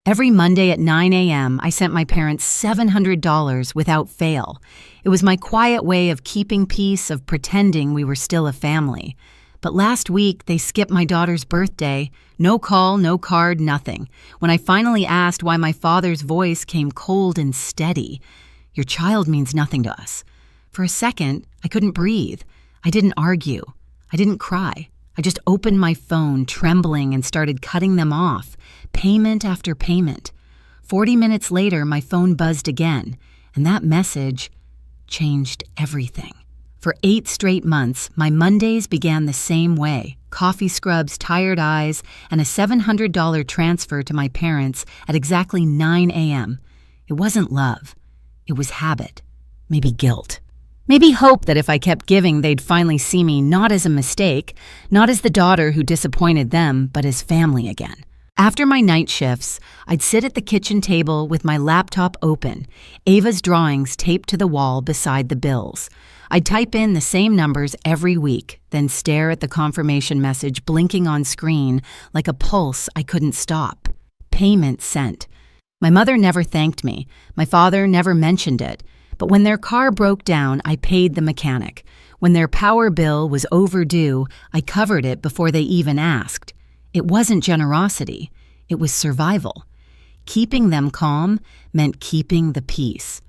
Every Monday at 9 a.m., I sent my parents $700 without fail. It was my quiet way of keeping peace, of pretending we were still a family. But last week, they skipped my daughter's birthday. No call, no card, nothing. When I finally asked why, my father's voice came cold and steady. "Your child means nothing to us." For a second, I couldn't breathe. I didn't argue. I didn't cry. I just opened my phone, trembling, and started cutting them off, payment after payment. 40 minutes later, my phone buzzed again, and that message changed everything. For 8 straight months, my Mondays began the same way: coffee scrubs, tired eyes, and a $700 transfer to my parents at exactly 9 a.m. It wasn't love. It was habit. Maybe guilt. Maybe hope that if I kept giving, they'd finally see me not as a mistake, not as the daughter who disappointed them, but as family again. After my night shifts, I'd sit at the kitchen table with my laptop open, Ava's drawings taped to the wall beside the bills. I'd type in the same numbers every week, then stare at the confirmation message blinking on screen like a pulse I couldn't stop. Payment sent. My mother never thanked me. My father never mentioned it. But when their car broke down, I paid the mechanic. When their power bill was overdue, I covered it before they even asked. It wasn't generosity. It was survival. Keeping them calm meant keeping the peace.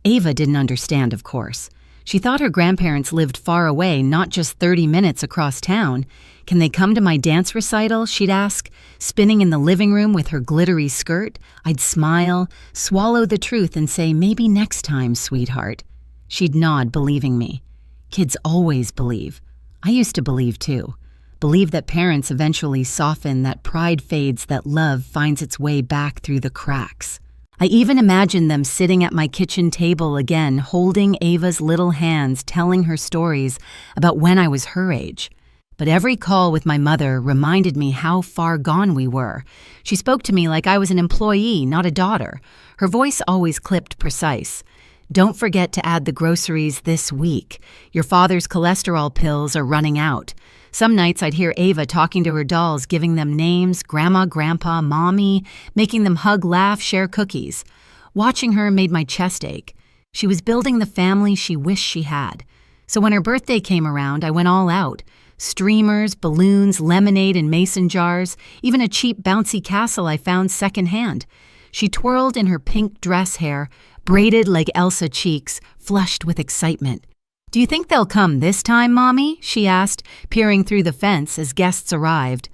Ava didn't understand, of course. She thought her grandparents lived far away, not just 30 minutes across town. "Can they come to my dance recital?" she'd ask. Spinning in the living room with her glittery skirt, I'd smile, swallow the truth, and say, "Maybe next time, sweetheart." She'd nod, believing me. Kids always believe. I used to believe too. Believe that parents eventually soften, that pride fades, that love finds its way back through the cracks. I even imagined them sitting at my kitchen table again, holding Ava's little hands, telling her stories about when I was her age. But every call with my mother reminded me how far gone we were. She spoke to me like I was an employee, not a daughter. Her voice always clipped precise. "Don't forget to add the groceries this week. Your father's cholesterol pills are running out." Some nights I'd hear Ava talking to her dolls, giving them names: Grandma, Grandpa, Mommy, making them hug, laugh, share cookies. Watching her made my chest ache. She was building the family she wished she had. So when her birthday came around, I went all out. Streamers, balloons, lemonade in mason jars, even a cheap bouncy castle I found secondhand. She twirled in her pink dress hair, braided like Elsa cheeks, flushed with excitement. "Do you think they'll come this time, Mommy?" she asked, peering through the fence as guests arrived.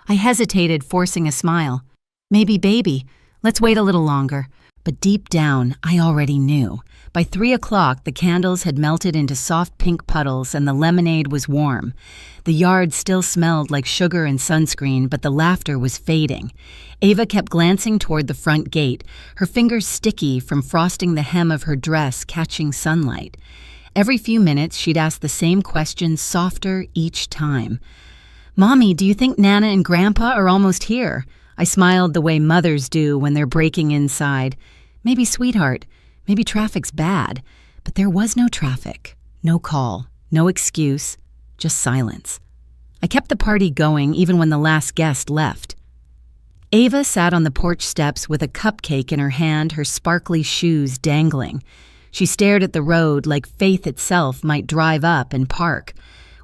I hesitated, forcing a smile. "Maybe, baby. Let's wait a little longer." But deep down, I already knew. By 3 o'clock, the candles had melted into soft pink puddles and the lemonade was warm. The yard still smelled like sugar and sunscreen, but the laughter was fading. Ava kept glancing toward the front gate, her fingers sticky from frosting the hem of her dress, catching sunlight. Every few minutes, she'd ask the same question, softer each time. "Mommy, do you think Nana and Grandpa are almost here?" I smiled the way mothers do when they're breaking inside. "Maybe, sweetheart. Maybe traffic's bad." But there was no traffic, no call, no excuse, just silence. I kept the party going even when the last guest left. Ava sat on the porch steps with a cupcake in her hand, her sparkly shoes dangling. She stared at the road like faith itself might drive up and park.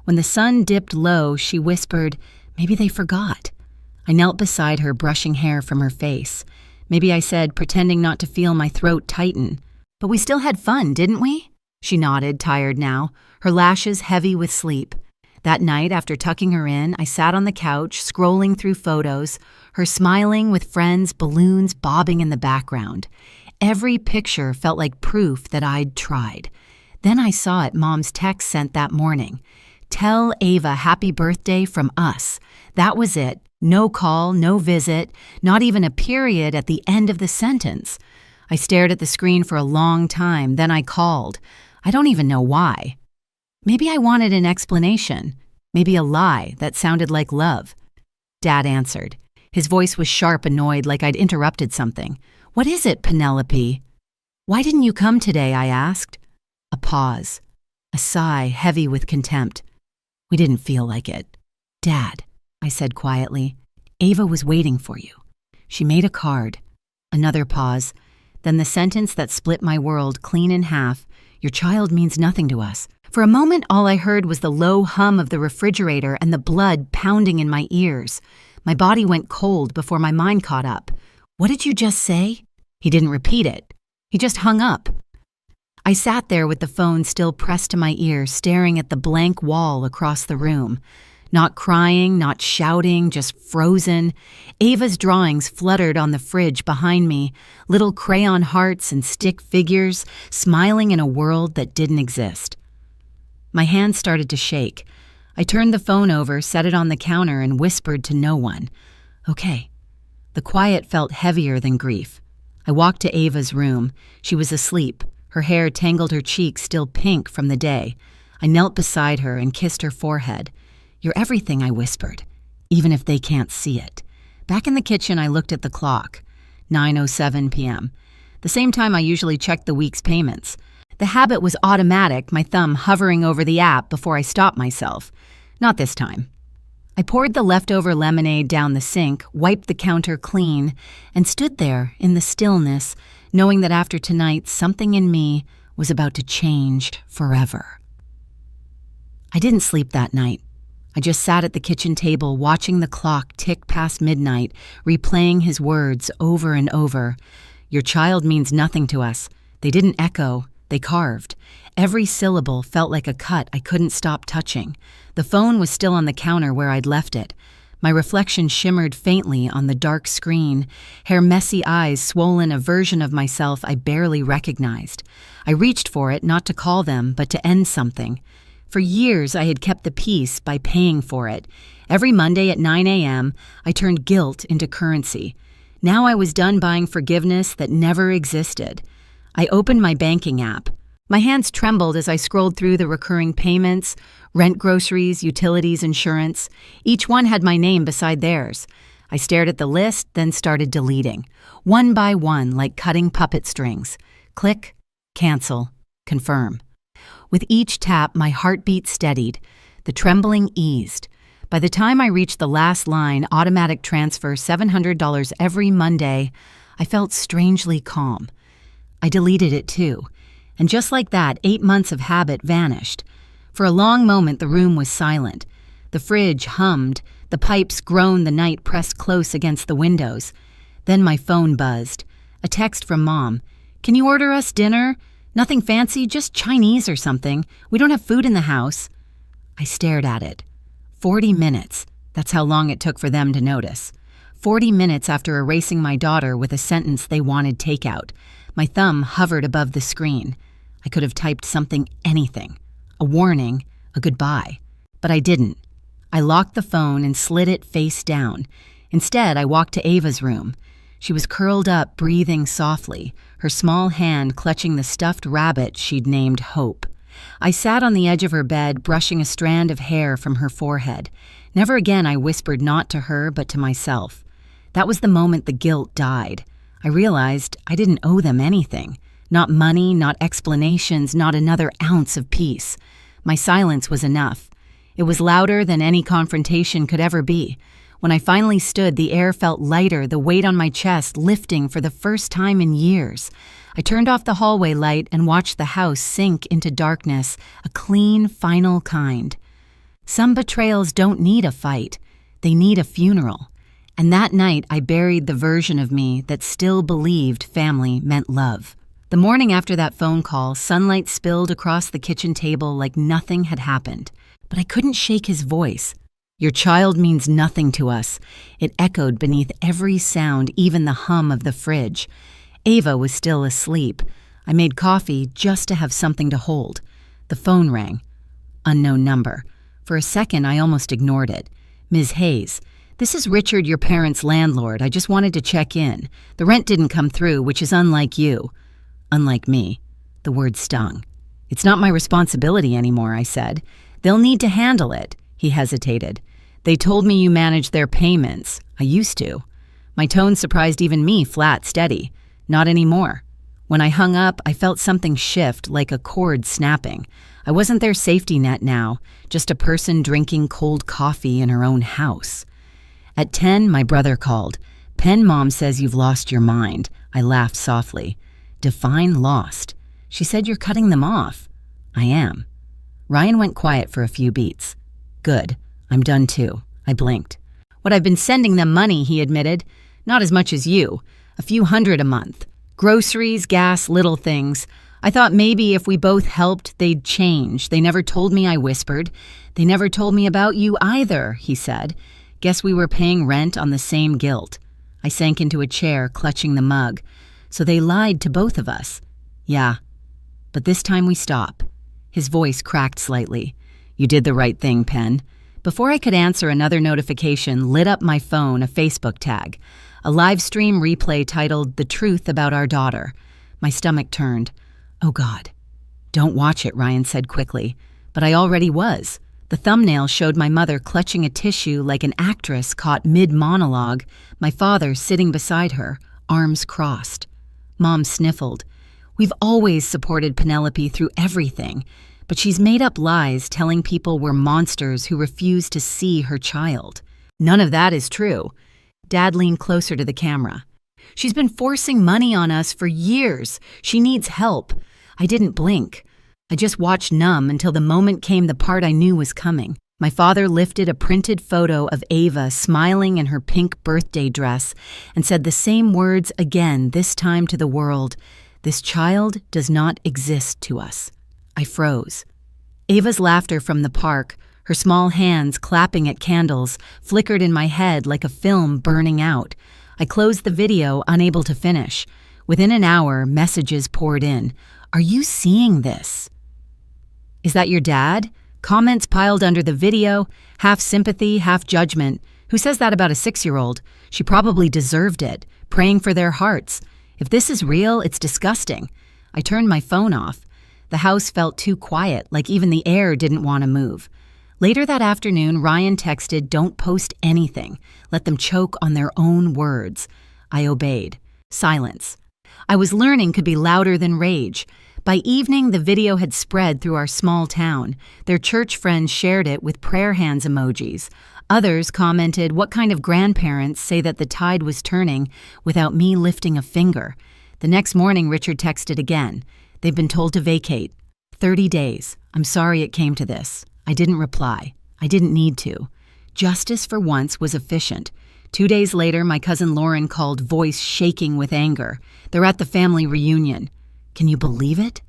When the sun dipped low, she whispered, "Maybe they forgot." I knelt beside her, brushing hair from her face. Maybe, I said, pretending not to feel my throat tighten. "But we still had fun, didn't we?" She nodded, tired now, her lashes heavy with sleep. That night, after tucking her in, I sat on the couch, scrolling through photos, her smiling with friends, balloons bobbing in the background. Every picture felt like proof that I'd tried. Then I saw it, Mom's text sent that morning. "Tell Ava happy birthday from us." That was it. No call, no visit, not even a period at the end of the sentence. I stared at the screen for a long time, then I called. I don't even know why. Maybe I wanted an explanation. Maybe a lie that sounded like love. Dad answered. His voice was sharp, annoyed, like I'd interrupted something. "What is it, Penelope?" "Why didn't you come today?" I asked. A pause. A sigh, heavy with contempt. "We didn't feel like it." "Dad," I said quietly, "Ava was waiting for you. She made a card. Another pause. Then the sentence that split my world clean in half, "Your child means nothing to us." For a moment, all I heard was the low hum of the refrigerator and the blood pounding in my ears. My body went cold before my mind caught up. "What did you just say?" He didn't repeat it. He just hung up. I sat there with the phone still pressed to my ear, staring at the blank wall across the room. Not crying, not shouting, just frozen. Ava's drawings fluttered on the fridge behind me, little crayon hearts and stick figures, smiling in a world that didn't exist. My hands started to shake. I turned the phone over, set it on the counter, and whispered to no one. "Okay." The quiet felt heavier than grief. I walked to Ava's room. She was asleep. Her hair tangled her cheeks, still pink from the day. I knelt beside her and kissed her forehead. "You're everything," I whispered, "even if they can't see it." Back in the kitchen, I looked at the clock. 9:07 p.m., the same time I usually checked the week's payments. The habit was automatic, my thumb hovering over the app before I stopped myself. Not this time. I poured the leftover lemonade down the sink, wiped the counter clean, and stood there in the stillness, knowing that after tonight, something in me was about to change forever. I didn't sleep that night. I just sat at the kitchen table watching the clock tick past midnight, replaying his words over and over. "Your child means nothing to us." They didn't echo, they carved. Every syllable felt like a cut I couldn't stop touching. The phone was still on the counter where I'd left it. My reflection shimmered faintly on the dark screen, her messy eyes swollen a version of myself I barely recognized. I reached for it, not to call them, but to end something. For years, I had kept the peace by paying for it. Every Monday at 9 a.m., I turned guilt into currency. Now I was done buying forgiveness that never existed. I opened my banking app. My hands trembled as I scrolled through the recurring payments, rent, groceries, utilities, insurance. Each one had my name beside theirs. I stared at the list, then started deleting. One by one, like cutting puppet strings. Click, cancel, confirm. With each tap, my heartbeat steadied. The trembling eased. By the time I reached the last line, automatic transfer $700 every Monday, I felt strangely calm. I deleted it too. And just like that, 8 months of habit vanished. For a long moment, the room was silent. The fridge hummed. The pipes groaned the night pressed close against the windows. Then my phone buzzed. A text from Mom. "Can you order us dinner? Nothing fancy, just Chinese or something. We don't have food in the house." I stared at it. 40 minutes. That's how long it took for them to notice. 40 minutes after erasing my daughter with a sentence they wanted takeout. My thumb hovered above the screen. I could have typed something, anything. A warning, a goodbye. But I didn't. I locked the phone and slid it face down. Instead, I walked to Ava's room. She was curled up, breathing softly, her small hand clutching the stuffed rabbit she'd named Hope. I sat on the edge of her bed, brushing a strand of hair from her forehead. Never again I whispered not to her, but to myself. That was the moment the guilt died. I realized I didn't owe them anything. Not money, not explanations, not another ounce of peace. My silence was enough. It was louder than any confrontation could ever be. When I finally stood, the air felt lighter, the weight on my chest lifting for the first time in years. I turned off the hallway light and watched the house sink into darkness, a clean, final kind. Some betrayals don't need a fight. They need a funeral. And that night, I buried the version of me that still believed family meant love. The morning after that phone call, sunlight spilled across the kitchen table like nothing had happened. But I couldn't shake his voice. "Your child means nothing to us." It echoed beneath every sound, even the hum of the fridge. Ava was still asleep. I made coffee just to have something to hold. The phone rang. Unknown number. For a second, I almost ignored it. "Ms. Hayes, this is Richard, your parents' landlord. I just wanted to check in. The rent didn't come through, which is unlike you." Unlike me. The word stung. "It's not my responsibility anymore," I said. "They'll need to handle it." He hesitated. "They told me you managed their payments." "I used to." My tone surprised even me, flat, steady. "Not anymore." When I hung up, I felt something shift, like a cord snapping. I wasn't their safety net now, just a person drinking cold coffee in her own house. At 10, my brother called. Pen Mom says you've lost your mind. I laughed softly. Define lost. She said you're cutting them off. I am. Ryan went quiet for a few beats. Good. I'm done too. I blinked. What I've been sending them money, he admitted. Not as much as you. A few hundred a month. Groceries, gas, little things. I thought maybe if we both helped, they'd change. They never told me, I whispered. They never told me about you either, he said. Guess we were paying rent on the same guilt. I sank into a chair, clutching the mug. So they lied to both of us. Yeah. But this time we stop. His voice cracked slightly. You did the right thing, Pen. Before I could answer, another notification lit up my phone, a Facebook tag. A live stream replay titled The Truth About Our Daughter. My stomach turned. Oh God. Don't watch it, Ryan said quickly. But I already was. The thumbnail showed my mother clutching a tissue like an actress caught mid-monologue, my father sitting beside her, arms crossed. Mom sniffled. We've always supported Penelope through everything, but she's made up lies telling people we're monsters who refuse to see her child. None of that is true. Dad leaned closer to the camera. She's been forcing money on us for years. She needs help. I didn't blink. I just watched numb until the moment came the part I knew was coming. My father lifted a printed photo of Ava smiling in her pink birthday dress and said the same words again, this time to the world. This child does not exist to us. I froze. Ava's laughter from the park, her small hands clapping at candles, flickered in my head like a film burning out. I closed the video, unable to finish. Within an hour, messages poured in. Are you seeing this? Is that your dad? Comments piled under the video, half sympathy, half judgment. Who says that about a 6-year-old? She probably deserved it, praying for their hearts. If this is real, it's disgusting. I turned my phone off. The house felt too quiet, like even the air didn't want to move. Later that afternoon, Ryan texted, "Don't post anything. Let them choke on their own words." I obeyed. Silence. I was learning could be louder than rage. By evening, the video had spread through our small town. Their church friends shared it with prayer hands emojis. Others commented, "What kind of grandparents say that the tide was turning without me lifting a finger?" The next morning, Richard texted again. "They've been told to vacate. 30 days. I'm sorry it came to this." I didn't reply. I didn't need to. Justice for once was efficient. 2 days later, my cousin Lauren called, voice shaking with anger. They're at the family reunion. Can you believe it?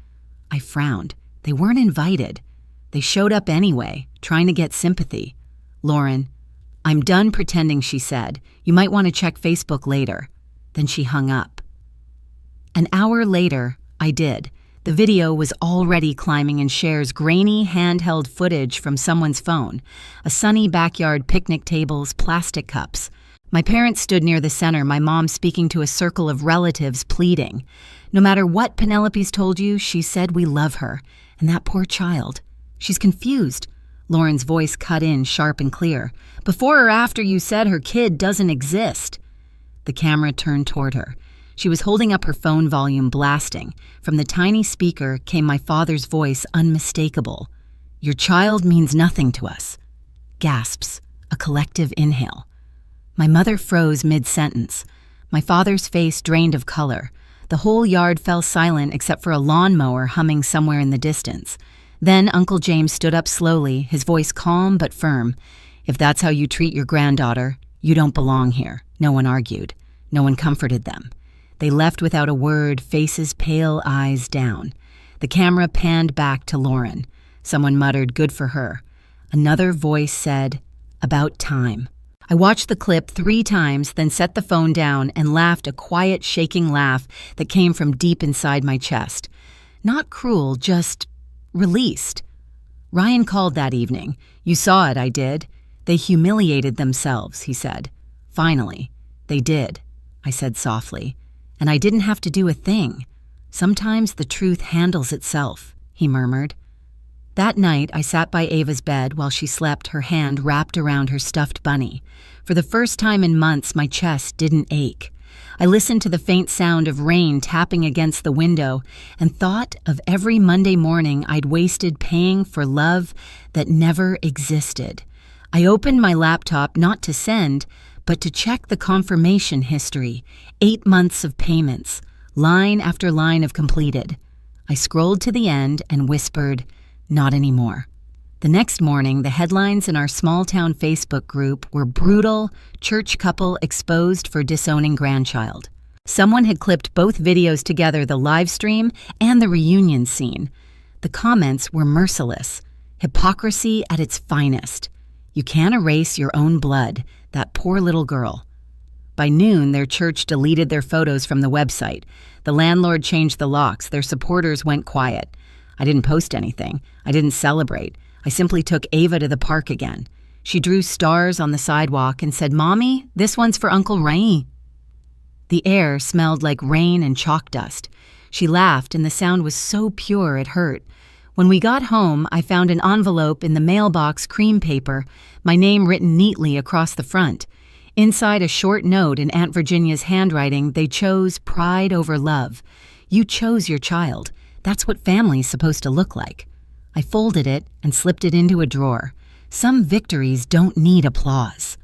I frowned. They weren't invited. They showed up anyway, trying to get sympathy. Lauren, "I'm done pretending," she said. "You might want to check Facebook later." Then she hung up. An hour later, I did. The video was already climbing in shares, grainy handheld footage from someone's phone. A sunny backyard, picnic tables, plastic cups. My parents stood near the center, my mom speaking to a circle of relatives, pleading. No matter what Penelope's told you, she said we love her. And that poor child. She's confused. Lauren's voice cut in, sharp and clear. Before or after you said her kid doesn't exist? The camera turned toward her. She was holding up her phone, volume blasting. From the tiny speaker came my father's voice, unmistakable. Your child means nothing to us. Gasps. A collective inhale. My mother froze mid-sentence. My father's face drained of color. The whole yard fell silent except for a lawnmower humming somewhere in the distance. Then Uncle James stood up slowly, his voice calm but firm. If that's how you treat your granddaughter, you don't belong here. No one argued. No one comforted them. They left without a word, faces pale, eyes down. The camera panned back to Lauren. Someone muttered, "Good for her." Another voice said, "About time." I watched the clip 3 times, then set the phone down and laughed a quiet, shaking laugh that came from deep inside my chest. Not cruel, just released. Ryan called that evening. "You saw it, I did." "They humiliated themselves," he said. "Finally." "They did," I said softly. "And I didn't have to do a thing. Sometimes the truth handles itself," he murmured. That night, I sat by Ava's bed while she slept, her hand wrapped around her stuffed bunny. For the first time in months, my chest didn't ache. I listened to the faint sound of rain tapping against the window and thought of every Monday morning I'd wasted paying for love that never existed. I opened my laptop not to send, but to check the confirmation history, 8 months of payments, line after line of completed. I scrolled to the end and whispered, "Not anymore." The next morning, the headlines in our small-town Facebook group were brutal, church couple exposed for disowning grandchild. Someone had clipped both videos together, the live stream and the reunion scene. The comments were merciless. Hypocrisy at its finest. You can't erase your own blood, that poor little girl. By noon, their church deleted their photos from the website. The landlord changed the locks. Their supporters went quiet. I didn't post anything. I didn't celebrate. I simply took Ava to the park again. She drew stars on the sidewalk and said, "Mommy, this one's for Uncle Ray." The air smelled like rain and chalk dust. She laughed, and the sound was so pure it hurt. When we got home, I found an envelope in the mailbox, cream paper, my name written neatly across the front. Inside a short note in Aunt Virginia's handwriting, they chose pride over love. You chose your child. That's what family's supposed to look like. I folded it and slipped it into a drawer. Some victories don't need applause.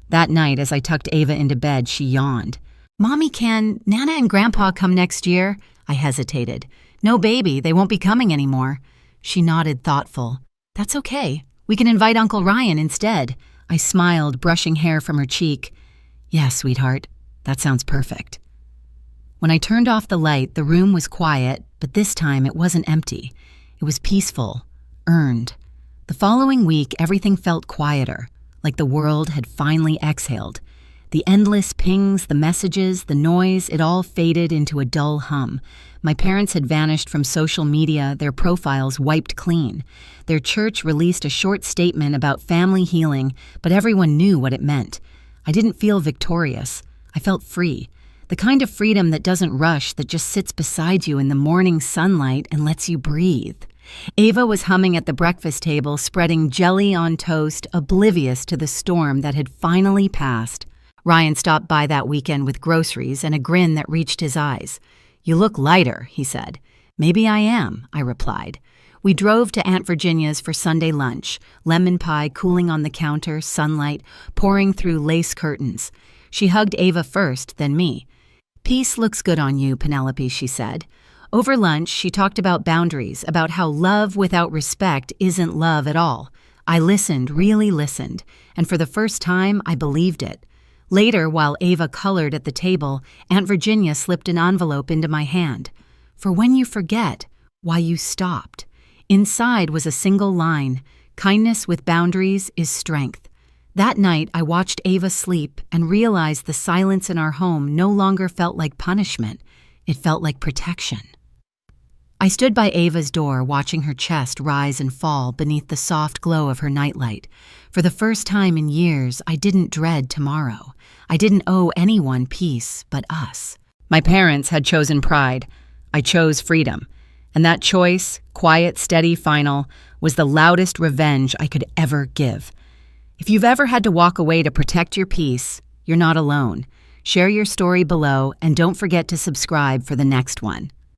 That night, as I tucked Ava into bed, she yawned. "Mommy, can Nana and Grandpa come next year?" I hesitated. "No, baby, they won't be coming anymore." She nodded, thoughtful. "That's okay. We can invite Uncle Ryan instead." I smiled, brushing hair from her cheek. "Yeah, sweetheart, that sounds perfect." When I turned off the light, the room was quiet, but this time it wasn't empty. It was peaceful, earned. The following week, everything felt quieter, like the world had finally exhaled. The endless pings, the messages, the noise, it all faded into a dull hum. My parents had vanished from social media, their profiles wiped clean. Their church released a short statement about family healing, but everyone knew what it meant. I didn't feel victorious. I felt free. The kind of freedom that doesn't rush, that just sits beside you in the morning sunlight and lets you breathe. Ava was humming at the breakfast table, spreading jelly on toast, oblivious to the storm that had finally passed. Ryan stopped by that weekend with groceries and a grin that reached his eyes. "You look lighter," he said. "Maybe I am," I replied. We drove to Aunt Virginia's for Sunday lunch, lemon pie cooling on the counter, sunlight pouring through lace curtains. She hugged Ava first, then me. "Peace looks good on you, Penelope," she said. Over lunch, she talked about boundaries, about how love without respect isn't love at all. I listened, really listened, and for the first time, I believed it. Later, while Ava colored at the table, Aunt Virginia slipped an envelope into my hand. "For when you forget, why you stopped." Inside was a single line, "Kindness with boundaries is strength." That night, I watched Ava sleep and realized the silence in our home no longer felt like punishment. It felt like protection. I stood by Ava's door, watching her chest rise and fall beneath the soft glow of her nightlight. For the first time in years, I didn't dread tomorrow. I didn't owe anyone peace but us. My parents had chosen pride. I chose freedom. And that choice, quiet, steady, final, was the loudest revenge I could ever give. If you've ever had to walk away to protect your peace, you're not alone. Share your story below and don't forget to subscribe for the next one.